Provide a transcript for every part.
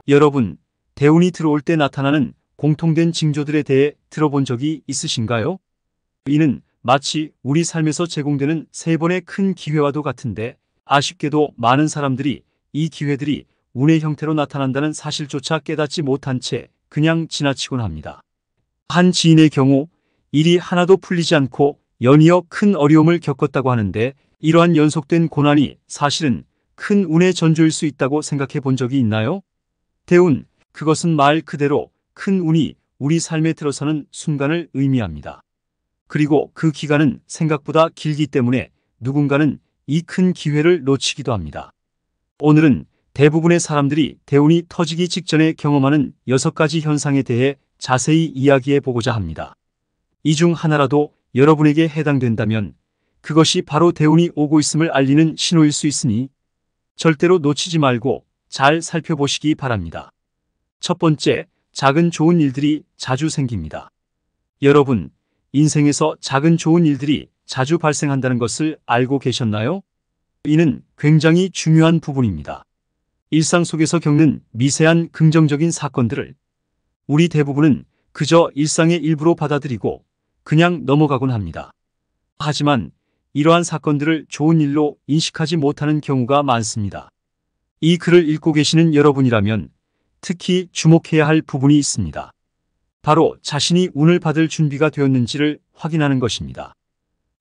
여러분, 대운이 들어올 때 나타나는 공통된 징조들에 대해 들어본 적이 있으신가요? 이는 마치 우리 삶에서 제공되는 세 번의 큰 기회와도 같은데 아쉽게도 많은 사람들이 이 기회들이 운의 형태로 나타난다는 사실조차 깨닫지 못한 채 그냥 지나치곤 합니다. 한 지인의 경우 일이 하나도 풀리지 않고 연이어 큰 어려움을 겪었다고 하는데 이러한 연속된 고난이 사실은 큰 운의 전조일 수 있다고 생각해 본 적이 있나요? 대운, 그것은 말 그대로 큰 운이 우리 삶에 들어서는 순간을 의미합니다. 그리고 그 기간은 생각보다 길기 때문에 누군가는 이 큰 기회를 놓치기도 합니다. 오늘은 대부분의 사람들이 대운이 터지기 직전에 경험하는 6가지 현상에 대해 자세히 이야기해 보고자 합니다. 이 중 하나라도 여러분에게 해당된다면 그것이 바로 대운이 오고 있음을 알리는 신호일 수 있으니 절대로 놓치지 말고 잘 살펴보시기 바랍니다. 첫 번째, 작은 좋은 일들이 자주 생깁니다. 여러분, 인생에서 작은 좋은 일들이 자주 발생한다는 것을 알고 계셨나요? 이는 굉장히 중요한 부분입니다. 일상 속에서 겪는 미세한 긍정적인 사건들을 우리 대부분은 그저 일상의 일부로 받아들이고 그냥 넘어가곤 합니다. 하지만 이러한 사건들을 좋은 일로 인식하지 못하는 경우가 많습니다. 이 글을 읽고 계시는 여러분이라면 특히 주목해야 할 부분이 있습니다. 바로 자신이 운을 받을 준비가 되었는지를 확인하는 것입니다.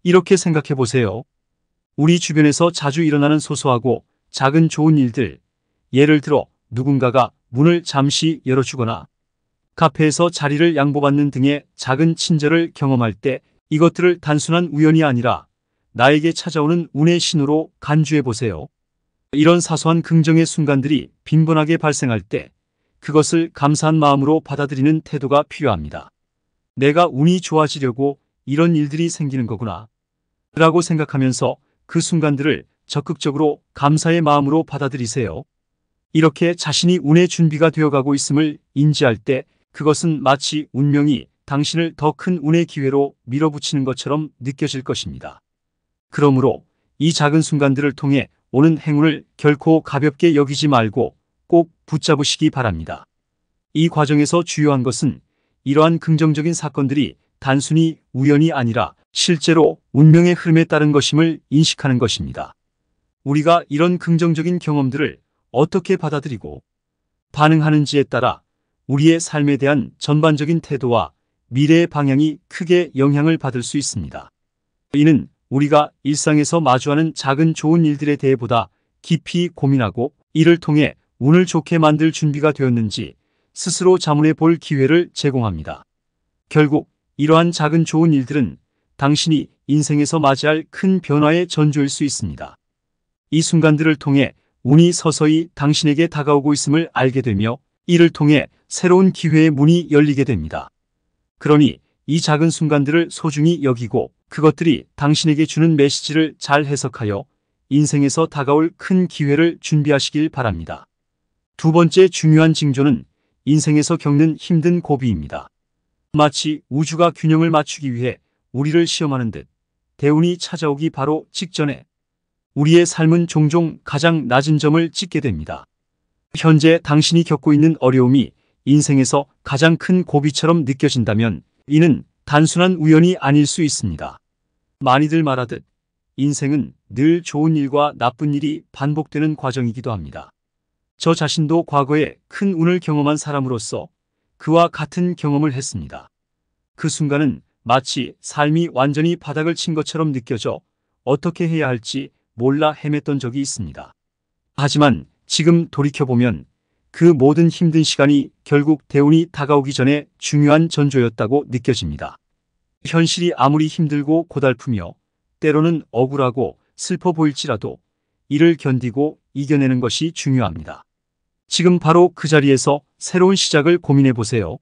이렇게 생각해 보세요. 우리 주변에서 자주 일어나는 소소하고 작은 좋은 일들, 예를 들어 누군가가 문을 잠시 열어주거나 카페에서 자리를 양보받는 등의 작은 친절을 경험할 때 이것들을 단순한 우연이 아니라 나에게 찾아오는 운의 신호로 간주해 보세요. 이런 사소한 긍정의 순간들이 빈번하게 발생할 때 그것을 감사한 마음으로 받아들이는 태도가 필요합니다. 내가 운이 좋아지려고 이런 일들이 생기는 거구나 라고 생각하면서 그 순간들을 적극적으로 감사의 마음으로 받아들이세요. 이렇게 자신이 운의 준비가 되어가고 있음을 인지할 때 그것은 마치 운명이 당신을 더 큰 운의 기회로 밀어붙이는 것처럼 느껴질 것입니다. 그러므로 이 작은 순간들을 통해 오는 행운을 결코 가볍게 여기지 말고 꼭 붙잡으시기 바랍니다. 이 과정에서 중요한 것은 이러한 긍정적인 사건들이 단순히 우연이 아니라 실제로 운명의 흐름에 따른 것임을 인식하는 것입니다. 우리가 이런 긍정적인 경험들을 어떻게 받아들이고 반응하는지에 따라 우리의 삶에 대한 전반적인 태도와 미래의 방향이 크게 영향을 받을 수 있습니다. 이는 우리가 일상에서 마주하는 작은 좋은 일들에 대해 보다 깊이 고민하고 이를 통해 운을 좋게 만들 준비가 되었는지 스스로 자문해 볼 기회를 제공합니다. 결국 이러한 작은 좋은 일들은 당신이 인생에서 맞이할 큰 변화의 전조일 수 있습니다. 이 순간들을 통해 운이 서서히 당신에게 다가오고 있음을 알게 되며 이를 통해 새로운 기회의 문이 열리게 됩니다. 그러니 이 작은 순간들을 소중히 여기고 그것들이 당신에게 주는 메시지를 잘 해석하여 인생에서 다가올 큰 기회를 준비하시길 바랍니다. 두 번째 중요한 징조는 인생에서 겪는 힘든 고비입니다. 마치 우주가 균형을 맞추기 위해 우리를 시험하는 듯 대운이 찾아오기 바로 직전에 우리의 삶은 종종 가장 낮은 점을 찍게 됩니다. 현재 당신이 겪고 있는 어려움이 인생에서 가장 큰 고비처럼 느껴진다면 이는 단순한 우연이 아닐 수 있습니다. 많이들 말하듯 인생은 늘 좋은 일과 나쁜 일이 반복되는 과정이기도 합니다. 저 자신도 과거에 큰 운을 경험한 사람으로서 그와 같은 경험을 했습니다. 그 순간은 마치 삶이 완전히 바닥을 친 것처럼 느껴져 어떻게 해야 할지 몰라 헤맸던 적이 있습니다. 하지만 지금 돌이켜보면 그 모든 힘든 시간이 결국 대운이 다가오기 전에 중요한 전조였다고 느껴집니다. 현실이 아무리 힘들고 고달프며 때로는 억울하고 슬퍼 보일지라도 이를 견디고 이겨내는 것이 중요합니다. 지금 바로 그 자리에서 새로운 시작을 고민해 보세요.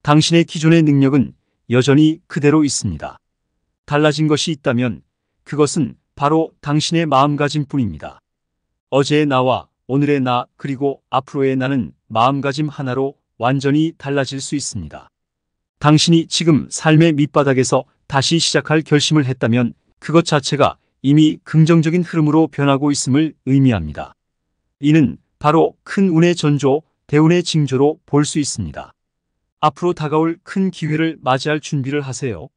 당신의 기존의 능력은 여전히 그대로 있습니다. 달라진 것이 있다면 그것은 바로 당신의 마음가짐뿐입니다. 어제의 나와 오늘의 나 그리고 앞으로의 나는 마음가짐 하나로 완전히 달라질 수 있습니다. 당신이 지금 삶의 밑바닥에서 다시 시작할 결심을 했다면 그것 자체가 이미 긍정적인 흐름으로 변하고 있음을 의미합니다. 이는 바로 큰 운의 전조, 대운의 징조로 볼 수 있습니다. 앞으로 다가올 큰 기회를 맞이할 준비를 하세요.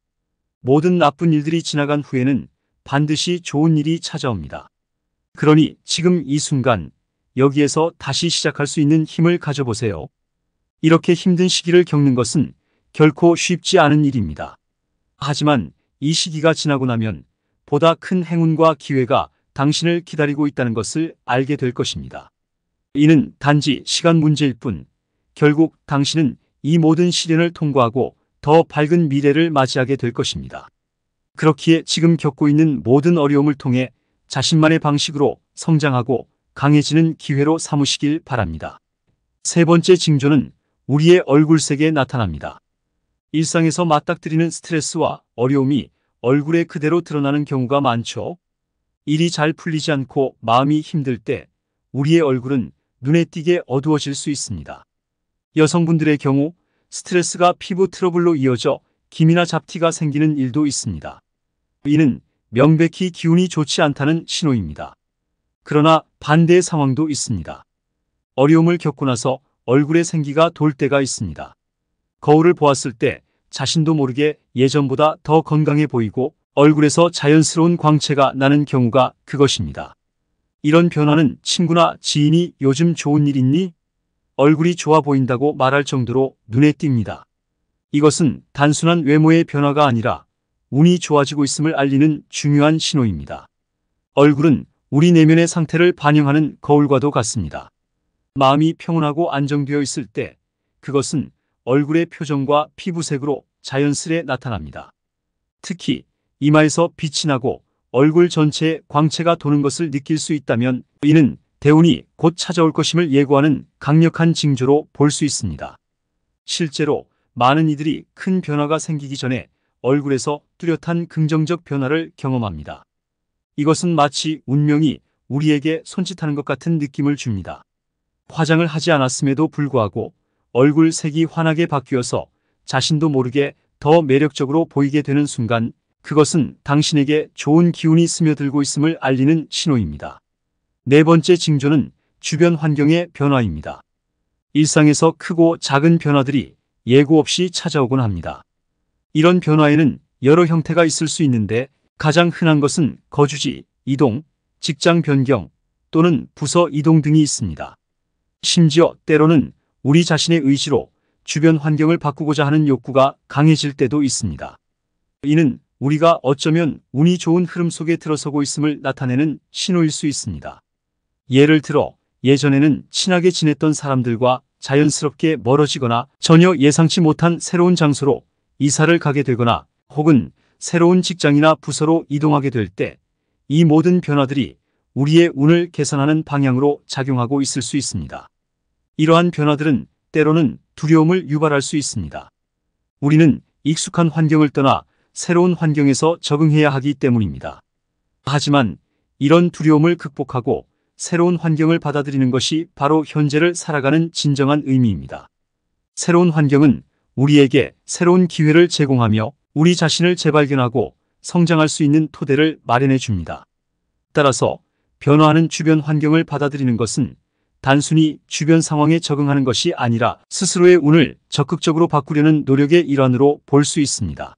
모든 나쁜 일들이 지나간 후에는 반드시 좋은 일이 찾아옵니다. 그러니 지금 이 순간 여기에서 다시 시작할 수 있는 힘을 가져보세요. 이렇게 힘든 시기를 겪는 것은 결코 쉽지 않은 일입니다. 하지만 이 시기가 지나고 나면 보다 큰 행운과 기회가 당신을 기다리고 있다는 것을 알게 될 것입니다. 이는 단지 시간 문제일 뿐, 결국 당신은 이 모든 시련을 통과하고 더 밝은 미래를 맞이하게 될 것입니다. 그렇기에 지금 겪고 있는 모든 어려움을 통해 자신만의 방식으로 성장하고 강해지는 기회로 삼으시길 바랍니다. 세 번째 징조는 우리의 얼굴색에 나타납니다. 일상에서 맞닥뜨리는 스트레스와 어려움이 얼굴에 그대로 드러나는 경우가 많죠. 일이 잘 풀리지 않고 마음이 힘들 때 우리의 얼굴은 눈에 띄게 어두워질 수 있습니다. 여성분들의 경우 스트레스가 피부 트러블로 이어져 기미나 잡티가 생기는 일도 있습니다. 이는 명백히 기운이 좋지 않다는 신호입니다. 그러나 반대의 상황도 있습니다. 어려움을 겪고 나서 얼굴에 생기가 돌 때가 있습니다. 거울을 보았을 때 자신도 모르게 예전보다 더 건강해 보이고 얼굴에서 자연스러운 광채가 나는 경우가 그것입니다. 이런 변화는 친구나 지인이 요즘 좋은 일 있니? 얼굴이 좋아 보인다고 말할 정도로 눈에 띕니다. 이것은 단순한 외모의 변화가 아니라 운이 좋아지고 있음을 알리는 중요한 신호입니다. 얼굴은 우리 내면의 상태를 반영하는 거울과도 같습니다. 마음이 평온하고 안정되어 있을 때 그것은 얼굴의 표정과 피부색으로 자연스레 나타납니다. 특히 이마에서 빛이 나고 얼굴 전체에 광채가 도는 것을 느낄 수 있다면 이는 대운이 곧 찾아올 것임을 예고하는 강력한 징조로 볼 수 있습니다. 실제로 많은 이들이 큰 변화가 생기기 전에 얼굴에서 뚜렷한 긍정적 변화를 경험합니다. 이것은 마치 운명이 우리에게 손짓하는 것 같은 느낌을 줍니다. 화장을 하지 않았음에도 불구하고 얼굴 색이 환하게 바뀌어서 자신도 모르게 더 매력적으로 보이게 되는 순간 그것은 당신에게 좋은 기운이 스며들고 있음을 알리는 신호입니다. 네 번째 징조는 주변 환경의 변화입니다. 일상에서 크고 작은 변화들이 예고 없이 찾아오곤 합니다. 이런 변화에는 여러 형태가 있을 수 있는데 가장 흔한 것은 거주지, 이동, 직장 변경 또는 부서 이동 등이 있습니다. 심지어 때로는 우리 자신의 의지로 주변 환경을 바꾸고자 하는 욕구가 강해질 때도 있습니다. 이는 우리가 어쩌면 운이 좋은 흐름 속에 들어서고 있음을 나타내는 신호일 수 있습니다. 예를 들어 예전에는 친하게 지냈던 사람들과 자연스럽게 멀어지거나 전혀 예상치 못한 새로운 장소로 이사를 가게 되거나 혹은 새로운 직장이나 부서로 이동하게 될 때 이 모든 변화들이 우리의 운을 개선하는 방향으로 작용하고 있을 수 있습니다. 이러한 변화들은 때로는 두려움을 유발할 수 있습니다. 우리는 익숙한 환경을 떠나 새로운 환경에서 적응해야 하기 때문입니다. 하지만 이런 두려움을 극복하고 새로운 환경을 받아들이는 것이 바로 현재를 살아가는 진정한 의미입니다. 새로운 환경은 우리에게 새로운 기회를 제공하며 우리 자신을 재발견하고 성장할 수 있는 토대를 마련해 줍니다. 따라서 변화하는 주변 환경을 받아들이는 것은 단순히 주변 상황에 적응하는 것이 아니라 스스로의 운을 적극적으로 바꾸려는 노력의 일환으로 볼 수 있습니다.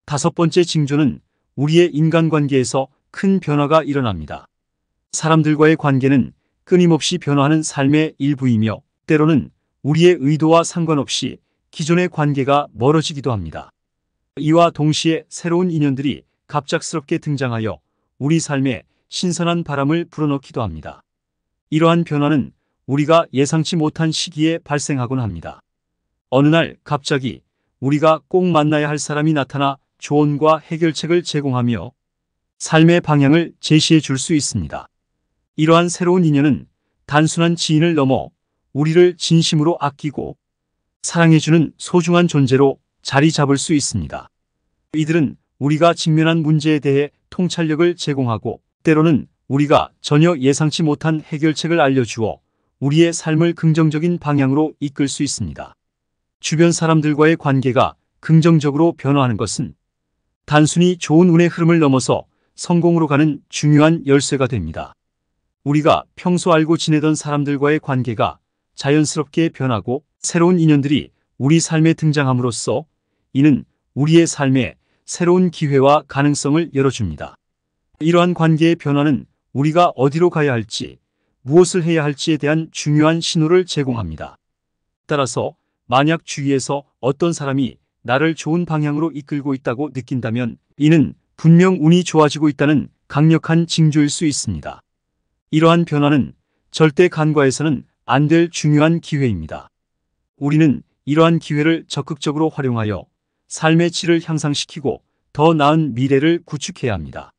다섯 번째 징조는 우리의 인간관계에서 큰 변화가 일어납니다. 사람들과의 관계는 끊임없이 변화하는 삶의 일부이며 때로는 우리의 의도와 상관없이 기존의 관계가 멀어지기도 합니다. 이와 동시에 새로운 인연들이 갑작스럽게 등장하여 우리 삶에 신선한 바람을 불어넣기도 합니다. 이러한 변화는 우리가 예상치 못한 시기에 발생하곤 합니다. 어느 날 갑자기 우리가 꼭 만나야 할 사람이 나타나 조언과 해결책을 제공하며 삶의 방향을 제시해 줄 수 있습니다. 이러한 새로운 인연은 단순한 지인을 넘어 우리를 진심으로 아끼고 사랑해주는 소중한 존재로 자리 잡을 수 있습니다. 이들은 우리가 직면한 문제에 대해 통찰력을 제공하고 때로는 우리가 전혀 예상치 못한 해결책을 알려주어 우리의 삶을 긍정적인 방향으로 이끌 수 있습니다. 주변 사람들과의 관계가 긍정적으로 변화하는 것은 단순히 좋은 운의 흐름을 넘어서 성공으로 가는 중요한 열쇠가 됩니다. 우리가 평소 알고 지내던 사람들과의 관계가 자연스럽게 변하고 새로운 인연들이 우리 삶에 등장함으로써 이는 우리의 삶에 새로운 기회와 가능성을 열어줍니다. 이러한 관계의 변화는 우리가 어디로 가야 할지, 무엇을 해야 할지에 대한 중요한 신호를 제공합니다. 따라서 만약 주위에서 어떤 사람이 나를 좋은 방향으로 이끌고 있다고 느낀다면 이는 분명 운이 좋아지고 있다는 강력한 징조일 수 있습니다. 이러한 변화는 절대 간과해서는 안 될 중요한 기회입니다. 우리는 이러한 기회를 적극적으로 활용하여 삶의 질을 향상시키고 더 나은 미래를 구축해야 합니다.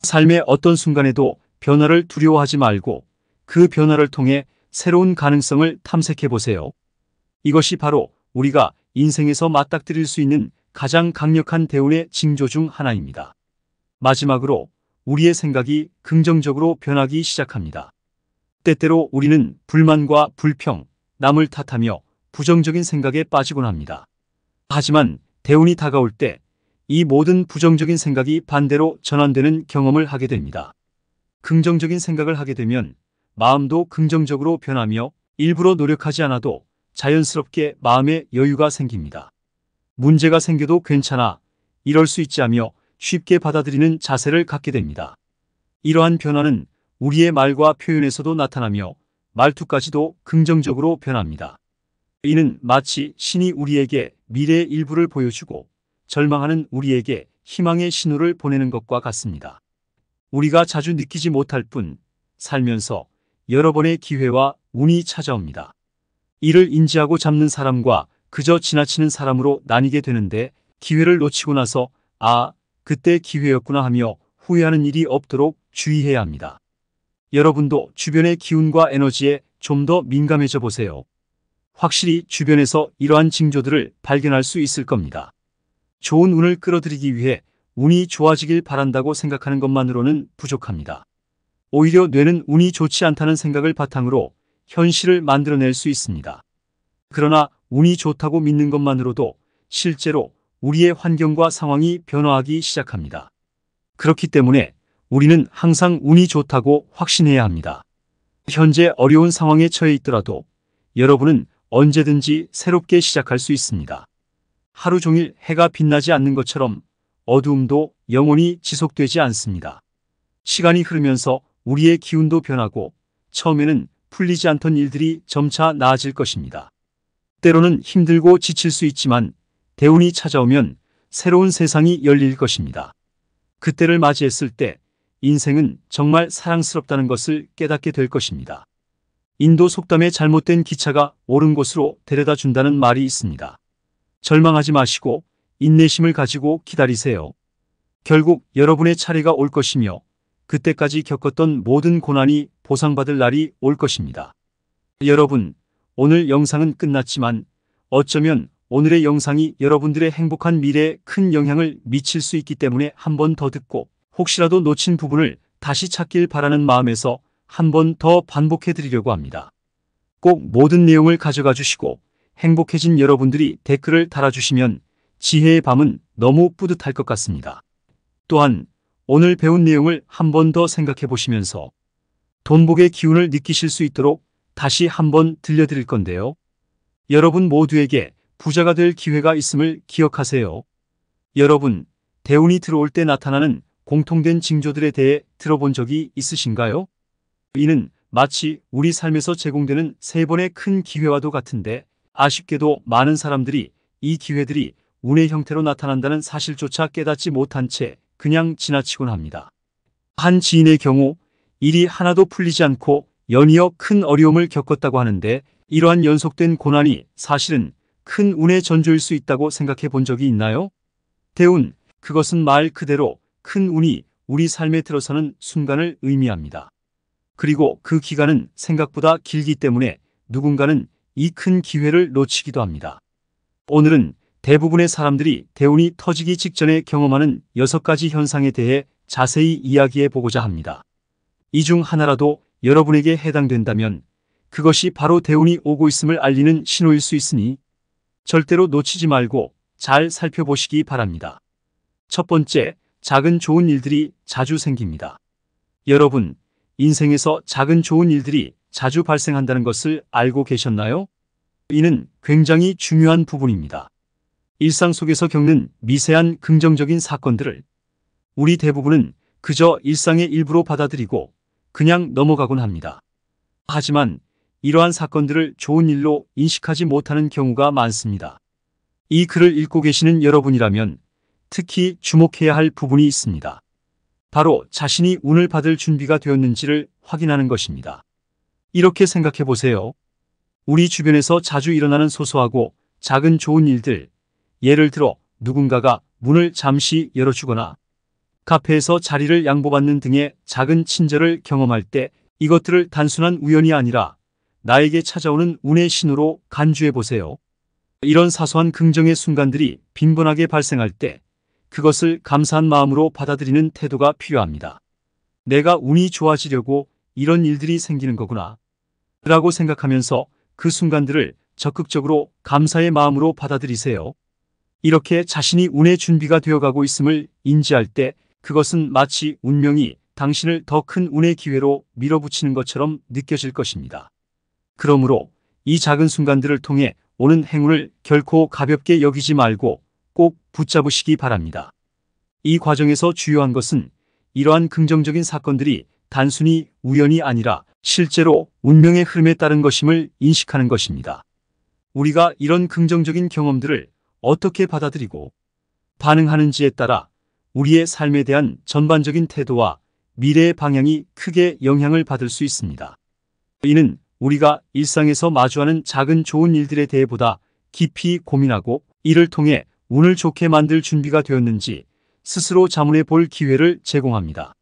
삶의 어떤 순간에도 변화를 두려워하지 말고 그 변화를 통해 새로운 가능성을 탐색해 보세요. 이것이 바로 우리가 인생에서 맞닥뜨릴 수 있는 가장 강력한 대운의 징조 중 하나입니다. 마지막으로 우리의 생각이 긍정적으로 변하기 시작합니다. 때때로 우리는 불만과 불평, 남을 탓하며 부정적인 생각에 빠지곤 합니다. 하지만 대운이 다가올 때 이 모든 부정적인 생각이 반대로 전환되는 경험을 하게 됩니다. 긍정적인 생각을 하게 되면 마음도 긍정적으로 변하며 일부러 노력하지 않아도 자연스럽게 마음에 여유가 생깁니다. 문제가 생겨도 괜찮아, 이럴 수 있지 하며 쉽게 받아들이는 자세를 갖게 됩니다. 이러한 변화는 우리의 말과 표현에서도 나타나며 말투까지도 긍정적으로 변합니다. 이는 마치 신이 우리에게 미래의 일부를 보여주고 절망하는 우리에게 희망의 신호를 보내는 것과 같습니다. 우리가 자주 느끼지 못할 뿐 살면서 여러 번의 기회와 운이 찾아옵니다. 이를 인지하고 잡는 사람과 그저 지나치는 사람으로 나뉘게 되는데 기회를 놓치고 나서 그때 기회였구나 하며 후회하는 일이 없도록 주의해야 합니다. 여러분도 주변의 기운과 에너지에 좀 더 민감해져 보세요. 확실히 주변에서 이러한 징조들을 발견할 수 있을 겁니다. 좋은 운을 끌어들이기 위해 운이 좋아지길 바란다고 생각하는 것만으로는 부족합니다. 오히려 뇌는 운이 좋지 않다는 생각을 바탕으로 현실을 만들어낼 수 있습니다. 그러나 운이 좋다고 믿는 것만으로도 실제로 우리의 환경과 상황이 변화하기 시작합니다. 그렇기 때문에 우리는 항상 운이 좋다고 확신해야 합니다. 현재 어려운 상황에 처해 있더라도 여러분은 언제든지 새롭게 시작할 수 있습니다. 하루 종일 해가 빛나지 않는 것처럼 어두움도 영원히 지속되지 않습니다. 시간이 흐르면서 우리의 기운도 변하고 처음에는 풀리지 않던 일들이 점차 나아질 것입니다. 때로는 힘들고 지칠 수 있지만 대운이 찾아오면 새로운 세상이 열릴 것입니다. 그때를 맞이했을 때 인생은 정말 사랑스럽다는 것을 깨닫게 될 것입니다. 인도 속담에 잘못된 기차가 옳은 곳으로 데려다 준다는 말이 있습니다. 절망하지 마시고 인내심을 가지고 기다리세요. 결국 여러분의 차례가 올 것이며 그때까지 겪었던 모든 고난이 보상받을 날이 올 것입니다. 여러분, 오늘 영상은 끝났지만 어쩌면 오늘의 영상이 여러분들의 행복한 미래에 큰 영향을 미칠 수 있기 때문에 한 번 더 듣고 혹시라도 놓친 부분을 다시 찾길 바라는 마음에서 한 번 더 반복해 드리려고 합니다. 꼭 모든 내용을 가져가 주시고 행복해진 여러분들이 댓글을 달아주시면 지혜의 밤은 너무 뿌듯할 것 같습니다. 또한 오늘 배운 내용을 한 번 더 생각해 보시면서 돈복의 기운을 느끼실 수 있도록 다시 한 번 들려드릴 건데요. 여러분 모두에게 부자가 될 기회가 있음을 기억하세요. 여러분, 대운이 들어올 때 나타나는 공통된 징조들에 대해 들어본 적이 있으신가요? 이는 마치 우리 삶에서 제공되는 세 번의 큰 기회와도 같은데 아쉽게도 많은 사람들이 이 기회들이 운의 형태로 나타난다는 사실조차 깨닫지 못한 채 그냥 지나치곤 합니다. 한 지인의 경우 일이 하나도 풀리지 않고 연이어 큰 어려움을 겪었다고 하는데 이러한 연속된 고난이 사실은 큰 운의 전조일 수 있다고 생각해 본 적이 있나요? 대운, 그것은 말 그대로 큰 운이 우리 삶에 들어서는 순간을 의미합니다. 그리고 그 기간은 생각보다 길기 때문에 누군가는 이 큰 기회를 놓치기도 합니다. 오늘은 대부분의 사람들이 대운이 터지기 직전에 경험하는 6가지 현상에 대해 자세히 이야기해 보고자 합니다. 이 중 하나라도 여러분에게 해당된다면 그것이 바로 대운이 오고 있음을 알리는 신호일 수 있으니 절대로 놓치지 말고 잘 살펴보시기 바랍니다. 첫 번째, 작은 좋은 일들이 자주 생깁니다. 여러분, 인생에서 작은 좋은 일들이 자주 발생한다는 것을 알고 계셨나요? 이는 굉장히 중요한 부분입니다. 일상 속에서 겪는 미세한 긍정적인 사건들을 우리 대부분은 그저 일상의 일부로 받아들이고 그냥 넘어가곤 합니다. 하지만 이러한 사건들을 좋은 일로 인식하지 못하는 경우가 많습니다. 이 글을 읽고 계시는 여러분이라면 특히 주목해야 할 부분이 있습니다. 바로 자신이 운을 받을 준비가 되었는지를 확인하는 것입니다. 이렇게 생각해 보세요. 우리 주변에서 자주 일어나는 소소하고 작은 좋은 일들, 예를 들어 누군가가 문을 잠시 열어주거나 카페에서 자리를 양보받는 등의 작은 친절을 경험할 때 이것들을 단순한 우연이 아니라 나에게 찾아오는 운의 신호로 간주해 보세요. 이런 사소한 긍정의 순간들이 빈번하게 발생할 때 그것을 감사한 마음으로 받아들이는 태도가 필요합니다. 내가 운이 좋아지려고 이런 일들이 생기는 거구나 라고 생각하면서 그 순간들을 적극적으로 감사의 마음으로 받아들이세요. 이렇게 자신이 운의 준비가 되어가고 있음을 인지할 때 그것은 마치 운명이 당신을 더 큰 운의 기회로 밀어붙이는 것처럼 느껴질 것입니다. 그러므로 이 작은 순간들을 통해 오는 행운을 결코 가볍게 여기지 말고 꼭 붙잡으시기 바랍니다. 이 과정에서 주요한 것은 이러한 긍정적인 사건들이 단순히 우연이 아니라 실제로 운명의 흐름에 따른 것임을 인식하는 것입니다. 우리가 이런 긍정적인 경험들을 어떻게 받아들이고 반응하는지에 따라 우리의 삶에 대한 전반적인 태도와 미래의 방향이 크게 영향을 받을 수 있습니다. 이는 우리가 일상에서 마주하는 작은 좋은 일들에 대해 보다 깊이 고민하고 이를 통해 운을 좋게 만들 준비가 되었는지 스스로 자문해 볼 기회를 제공합니다.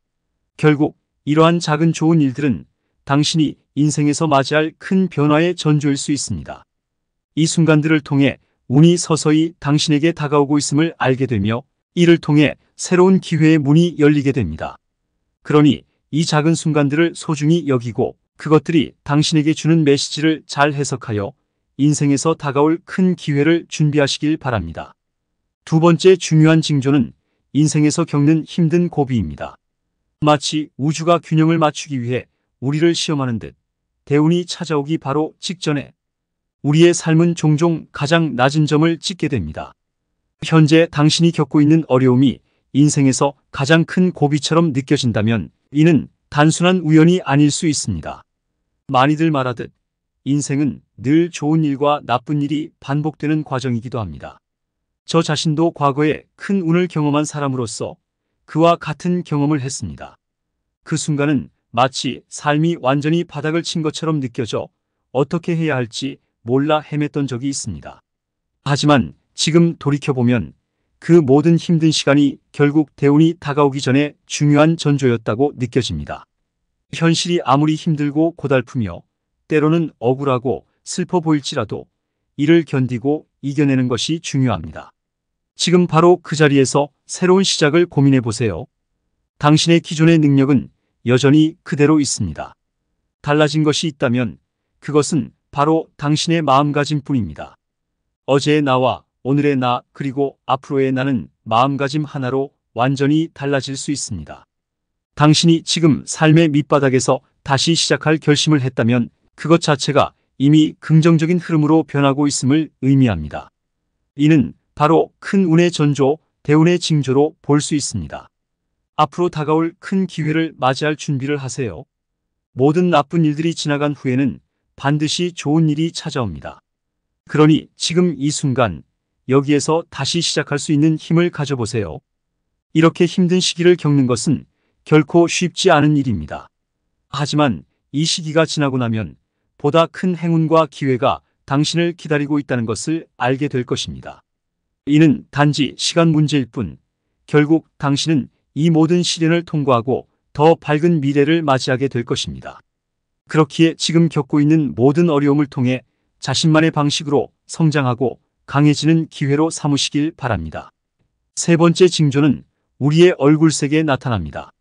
결국 이러한 작은 좋은 일들은 당신이 인생에서 맞이할 큰 변화의 전조일 수 있습니다. 이 순간들을 통해 운이 서서히 당신에게 다가오고 있음을 알게 되며 이를 통해 새로운 기회의 문이 열리게 됩니다. 그러니 이 작은 순간들을 소중히 여기고 그것들이 당신에게 주는 메시지를 잘 해석하여 인생에서 다가올 큰 기회를 준비하시길 바랍니다. 두 번째 중요한 징조는 인생에서 겪는 힘든 고비입니다. 마치 우주가 균형을 맞추기 위해 우리를 시험하는 듯 대운이 찾아오기 바로 직전에 우리의 삶은 종종 가장 낮은 점을 찍게 됩니다. 현재 당신이 겪고 있는 어려움이 인생에서 가장 큰 고비처럼 느껴진다면 이는 단순한 우연이 아닐 수 있습니다. 많이들 말하듯 인생은 늘 좋은 일과 나쁜 일이 반복되는 과정이기도 합니다. 저 자신도 과거에 큰 운을 경험한 사람으로서 그와 같은 경험을 했습니다. 그 순간은 마치 삶이 완전히 바닥을 친 것처럼 느껴져 어떻게 해야 할지 몰라 헤맸던 적이 있습니다. 하지만 지금 돌이켜보면 그 모든 힘든 시간이 결국 대운이 다가오기 전에 중요한 전조였다고 느껴집니다. 현실이 아무리 힘들고 고달프며 때로는 억울하고 슬퍼 보일지라도 이를 견디고 이겨내는 것이 중요합니다. 지금 바로 그 자리에서 새로운 시작을 고민해 보세요. 당신의 기존의 능력은 여전히 그대로 있습니다. 달라진 것이 있다면 그것은 바로 당신의 마음가짐뿐입니다. 어제의 나와 오늘의 나 그리고 앞으로의 나는 마음가짐 하나로 완전히 달라질 수 있습니다. 당신이 지금 삶의 밑바닥에서 다시 시작할 결심을 했다면 그것 자체가 이미 긍정적인 흐름으로 변하고 있음을 의미합니다. 이는 바로 큰 운의 전조, 대운의 징조로 볼 수 있습니다. 앞으로 다가올 큰 기회를 맞이할 준비를 하세요. 모든 나쁜 일들이 지나간 후에는 반드시 좋은 일이 찾아옵니다. 그러니 지금 이 순간 여기에서 다시 시작할 수 있는 힘을 가져보세요. 이렇게 힘든 시기를 겪는 것은 결코 쉽지 않은 일입니다. 하지만 이 시기가 지나고 나면 보다 큰 행운과 기회가 당신을 기다리고 있다는 것을 알게 될 것입니다. 이는 단지 시간 문제일 뿐 결국 당신은 이 모든 시련을 통과하고 더 밝은 미래를 맞이하게 될 것입니다. 그렇기에 지금 겪고 있는 모든 어려움을 통해 자신만의 방식으로 성장하고 강해지는 기회로 삼으시길 바랍니다. 세 번째 징조는 우리의 얼굴색에 나타납니다.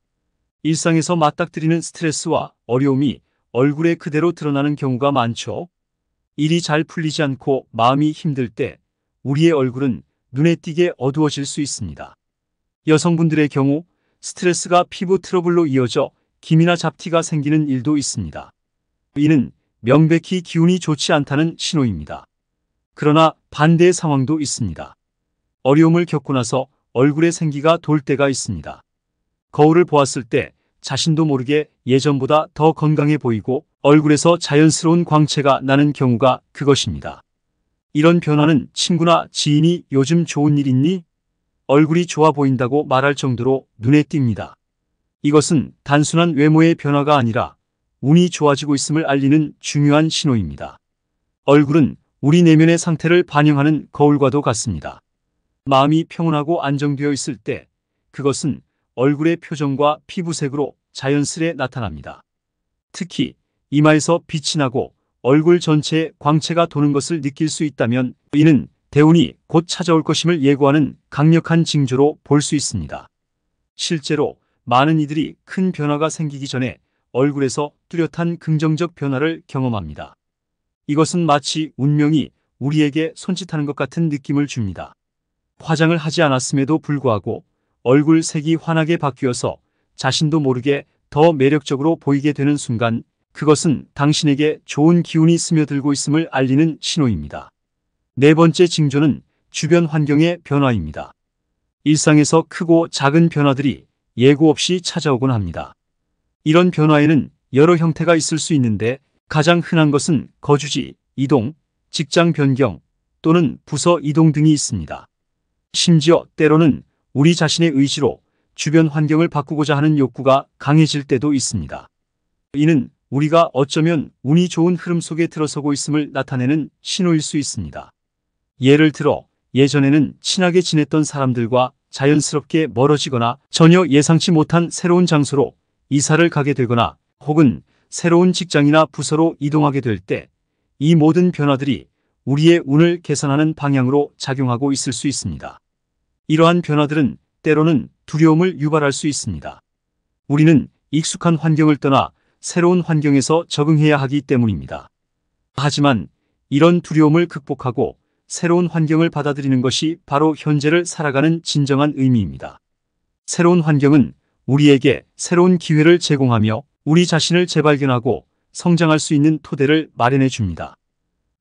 일상에서 맞닥뜨리는 스트레스와 어려움이 얼굴에 그대로 드러나는 경우가 많죠. 일이 잘 풀리지 않고 마음이 힘들 때 우리의 얼굴은 눈에 띄게 어두워질 수 있습니다. 여성분들의 경우 스트레스가 피부 트러블로 이어져 기미나 잡티가 생기는 일도 있습니다. 이는 명백히 기운이 좋지 않다는 신호입니다. 그러나 반대의 상황도 있습니다. 어려움을 겪고 나서 얼굴에 생기가 돌 때가 있습니다. 거울을 보았을 때 자신도 모르게 예전보다 더 건강해 보이고 얼굴에서 자연스러운 광채가 나는 경우가 그것입니다. 이런 변화는 친구나 지인이 요즘 좋은 일 있니? 얼굴이 좋아 보인다고 말할 정도로 눈에 띕니다. 이것은 단순한 외모의 변화가 아니라 운이 좋아지고 있음을 알리는 중요한 신호입니다. 얼굴은 우리 내면의 상태를 반영하는 거울과도 같습니다. 마음이 평온하고 안정되어 있을 때 그것은 얼굴의 표정과 피부색으로 자연스레 나타납니다. 특히 이마에서 빛이 나고 얼굴 전체에 광채가 도는 것을 느낄 수 있다면 이는 대운이 곧 찾아올 것임을 예고하는 강력한 징조로 볼 수 있습니다. 실제로 많은 이들이 큰 변화가 생기기 전에 얼굴에서 뚜렷한 긍정적 변화를 경험합니다. 이것은 마치 운명이 우리에게 손짓하는 것 같은 느낌을 줍니다. 화장을 하지 않았음에도 불구하고 얼굴 색이 환하게 바뀌어서 자신도 모르게 더 매력적으로 보이게 되는 순간 그것은 당신에게 좋은 기운이 스며들고 있음을 알리는 신호입니다. 네 번째 징조는 주변 환경의 변화입니다. 일상에서 크고 작은 변화들이 예고 없이 찾아오곤 합니다. 이런 변화에는 여러 형태가 있을 수 있는데 가장 흔한 것은 거주지, 이동, 직장 변경 또는 부서 이동 등이 있습니다. 심지어 때로는 우리 자신의 의지로 주변 환경을 바꾸고자 하는 욕구가 강해질 때도 있습니다. 이는 우리가 어쩌면 운이 좋은 흐름 속에 들어서고 있음을 나타내는 신호일 수 있습니다. 예를 들어 예전에는 친하게 지냈던 사람들과 자연스럽게 멀어지거나 전혀 예상치 못한 새로운 장소로 이사를 가게 되거나 혹은 새로운 직장이나 부서로 이동하게 될 때 이 모든 변화들이 우리의 운을 개선하는 방향으로 작용하고 있을 수 있습니다. 이러한 변화들은 때로는 두려움을 유발할 수 있습니다. 우리는 익숙한 환경을 떠나 새로운 환경에서 적응해야 하기 때문입니다. 하지만 이런 두려움을 극복하고 새로운 환경을 받아들이는 것이 바로 현재를 살아가는 진정한 의미입니다. 새로운 환경은 우리에게 새로운 기회를 제공하며 우리 자신을 재발견하고 성장할 수 있는 토대를 마련해 줍니다.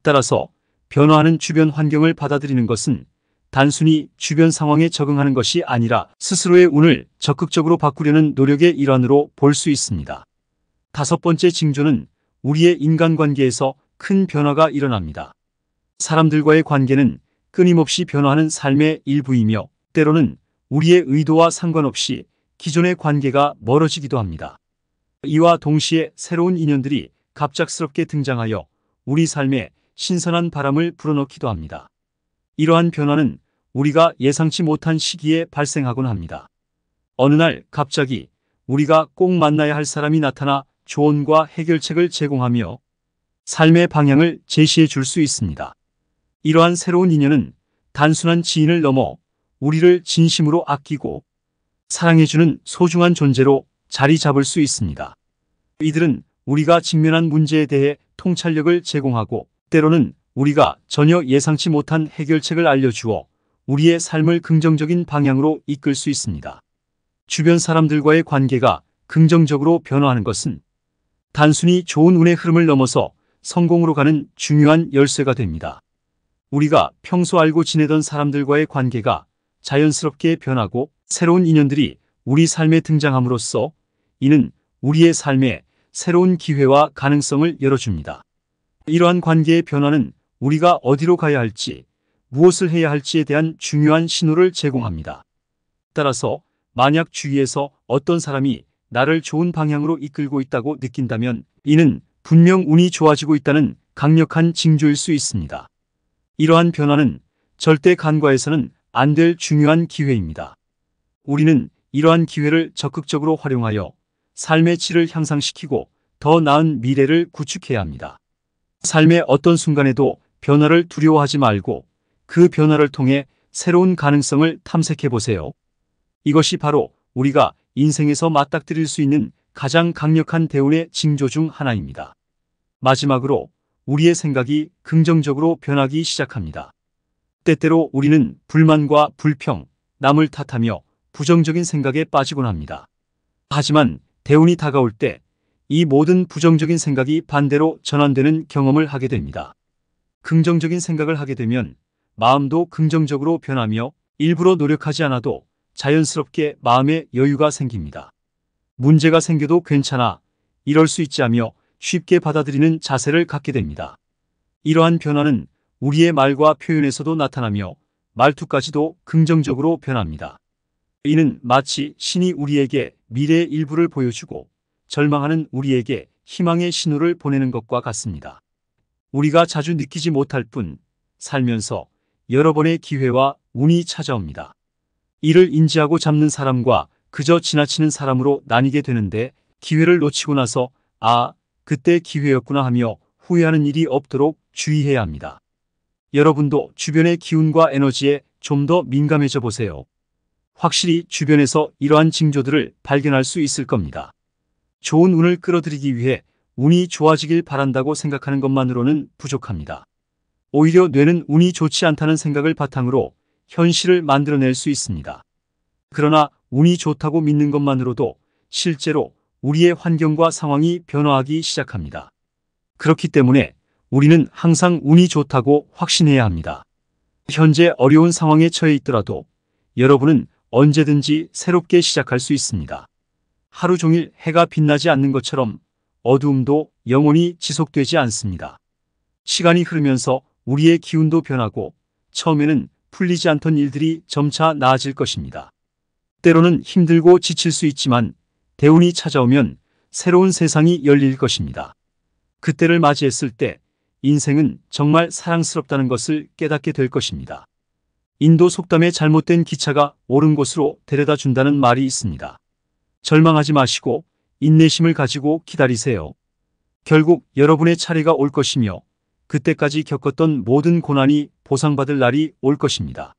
따라서 변화하는 주변 환경을 받아들이는 것은 단순히 주변 상황에 적응하는 것이 아니라 스스로의 운을 적극적으로 바꾸려는 노력의 일환으로 볼 수 있습니다. 다섯 번째 징조는 우리의 인간관계에서 큰 변화가 일어납니다. 사람들과의 관계는 끊임없이 변화하는 삶의 일부이며 때로는 우리의 의도와 상관없이 기존의 관계가 멀어지기도 합니다. 이와 동시에 새로운 인연들이 갑작스럽게 등장하여 우리 삶에 신선한 바람을 불어넣기도 합니다. 이러한 변화는 우리가 예상치 못한 시기에 발생하곤 합니다. 어느 날 갑자기 우리가 꼭 만나야 할 사람이 나타나 조언과 해결책을 제공하며 삶의 방향을 제시해 줄 수 있습니다. 이러한 새로운 인연은 단순한 지인을 넘어 우리를 진심으로 아끼고 사랑해주는 소중한 존재로 자리 잡을 수 있습니다. 이들은 우리가 직면한 문제에 대해 통찰력을 제공하고 때로는 우리가 전혀 예상치 못한 해결책을 알려주어 우리의 삶을 긍정적인 방향으로 이끌 수 있습니다. 주변 사람들과의 관계가 긍정적으로 변화하는 것은 단순히 좋은 운의 흐름을 넘어서 성공으로 가는 중요한 열쇠가 됩니다. 우리가 평소 알고 지내던 사람들과의 관계가 자연스럽게 변하고 새로운 인연들이 우리 삶에 등장함으로써 이는 우리의 삶에 새로운 기회와 가능성을 열어줍니다. 이러한 관계의 변화는 우리가 어디로 가야 할지, 무엇을 해야 할지에 대한 중요한 신호를 제공합니다. 따라서 만약 주위에서 어떤 사람이 나를 좋은 방향으로 이끌고 있다고 느낀다면 이는 분명 운이 좋아지고 있다는 강력한 징조일 수 있습니다. 이러한 변화는 절대 간과해서는 안 될 중요한 기회입니다. 우리는 이러한 기회를 적극적으로 활용하여 삶의 질을 향상시키고 더 나은 미래를 구축해야 합니다. 삶의 어떤 순간에도 변화를 두려워하지 말고 그 변화를 통해 새로운 가능성을 탐색해 보세요. 이것이 바로 우리가 인생에서 맞닥뜨릴 수 있는 가장 강력한 대운의 징조 중 하나입니다. 마지막으로 우리의 생각이 긍정적으로 변하기 시작합니다. 때때로 우리는 불만과 불평, 남을 탓하며 부정적인 생각에 빠지곤 합니다. 하지만 대운이 다가올 때 이 모든 부정적인 생각이 반대로 전환되는 경험을 하게 됩니다. 긍정적인 생각을 하게 되면 마음도 긍정적으로 변하며 일부러 노력하지 않아도 자연스럽게 마음의 여유가 생깁니다. 문제가 생겨도 괜찮아, 이럴 수 있지 하며 쉽게 받아들이는 자세를 갖게 됩니다. 이러한 변화는 우리의 말과 표현에서도 나타나며 말투까지도 긍정적으로 변합니다. 이는 마치 신이 우리에게 미래의 일부를 보여주고 절망하는 우리에게 희망의 신호를 보내는 것과 같습니다. 우리가 자주 느끼지 못할 뿐 살면서 여러 번의 기회와 운이 찾아옵니다. 이를 인지하고 잡는 사람과 그저 지나치는 사람으로 나뉘게 되는데, 기회를 놓치고 나서 그때 기회였구나 하며 후회하는 일이 없도록 주의해야 합니다. 여러분도 주변의 기운과 에너지에 좀 더 민감해져 보세요. 확실히 주변에서 이러한 징조들을 발견할 수 있을 겁니다. 좋은 운을 끌어들이기 위해 운이 좋아지길 바란다고 생각하는 것만으로는 부족합니다. 오히려 뇌는 운이 좋지 않다는 생각을 바탕으로 현실을 만들어낼 수 있습니다. 그러나 운이 좋다고 믿는 것만으로도 실제로 우리의 환경과 상황이 변화하기 시작합니다. 그렇기 때문에 우리는 항상 운이 좋다고 확신해야 합니다. 현재 어려운 상황에 처해 있더라도 여러분은 언제든지 새롭게 시작할 수 있습니다. 하루 종일 해가 빛나지 않는 것처럼 어두움도 영원히 지속되지 않습니다. 시간이 흐르면서 우리의 기운도 변하고 처음에는 풀리지 않던 일들이 점차 나아질 것입니다. 때로는 힘들고 지칠 수 있지만 대운이 찾아오면 새로운 세상이 열릴 것입니다. 그때를 맞이했을 때 인생은 정말 사랑스럽다는 것을 깨닫게 될 것입니다. 인도 속담에 잘못된 기차가 옳은 곳으로 데려다 준다는 말이 있습니다. 절망하지 마시고 인내심을 가지고 기다리세요. 결국 여러분의 차례가 올 것이며 그때까지 겪었던 모든 고난이 보상받을 날이 올 것입니다.